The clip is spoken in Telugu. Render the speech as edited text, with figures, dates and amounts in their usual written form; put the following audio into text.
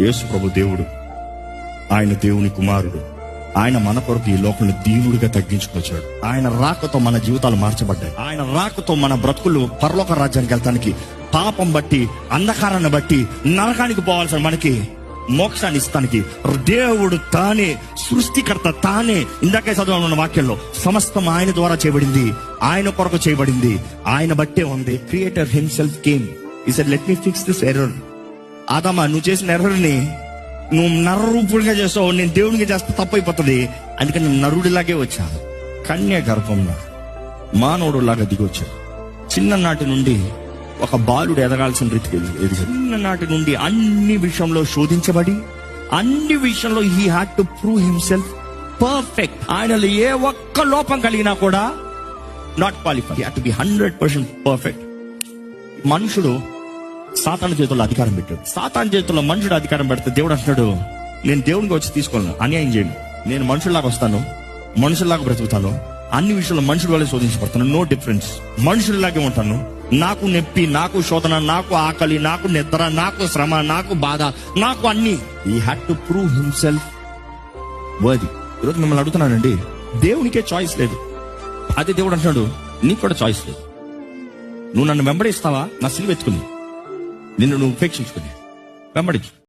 యేసు ప్రభు దేవుడు, ఆయన దేవుని కుమారుడు. ఆయన మన కొరకు ఈ లోకంలో దీనుడిగా తగ్గించుకొచ్చాడు. ఆయన రాకతో మన జీవితాలు మార్చబడ్డాయి. ఆయన రాకతో మన బ్రతుకులు పరలోక రాజ్యానికి వెళ్తానికి, పాపం బట్టి, అంధకారాన్ని బట్టి నరకానికి పోవాల్సిన మనకి మోక్షాన్ని ఇస్తానికి దేవుడు తానే సృష్టికర్త, తానే ఇందాకే చదవాలన్న వాక్యంలో సమస్తం ఆయన ద్వారా చేయబడింది, ఆయన కొరకు చేయబడింది, ఆయన బట్టే ఉంది. Creator himself came, he said let me fix this error. ఆదామా, నువ్వు చేసిన ఎర్రర్ని నువ్వు నరరూపుడిగా చేస్తావు, నేను దేవునిగా చేస్తే తప్పైపోతుంది, అందుకని నేను నరుడిలాగే వచ్చాను. కన్య గర్భంలో మానవుడు లాగా దిగొచ్చాడు. చిన్ననాటి నుండి ఒక బాలుడు ఎదగాల్సిన రీతికి ఎదిగాడు. చిన్ననాటి నుండి అన్ని విషయంలో శోధించబడి, అన్ని విషయంలో he had to prove himself perfect. ఆయనలో ఏ ఒక్క లోపం కలిగినా కూడా not qualify, he had to be 100% perfect. మనుషుడు సాతాను చేతుల్లో అధికారం పెట్టాడు. సాతాను చేతుల్లో మనుషుడు అధికారం పెడితే దేవుడు అంటున్నాడు, నేను దేవునికి వచ్చి తీసుకోను, అన్యాయం చేయండి, నేను మనుషుల్లాగా వస్తాను, మనుషుల్లాగా బ్రతుకుతాను, అన్ని విషయాల్లో మనుషుల వల్ల శోధించబడతాను, నో డిఫరెన్స్, మనుషుల్లాగే ఉంటాను. నాకు నొప్పి, నాకు శోధన, నాకు ఆకలి, నాకు నిద్ర, నాకు శ్రమ, నాకు బాధ, నాకు అన్ని. He had to prove himself worthy. ఈరోజు మిమ్మల్ని అడుగుతున్నానండి, దేవునికే చాయిస్ లేదు, అదే దేవుడు అంటున్నాడు నీకు కూడా చాయిస్ లేదు. నువ్వు నన్ను వెంబడిస్తావా, నా సిలువ ఎత్తుకుని నిన్ను నువ్వు ఉపేక్షించుకుని వెంబడించు.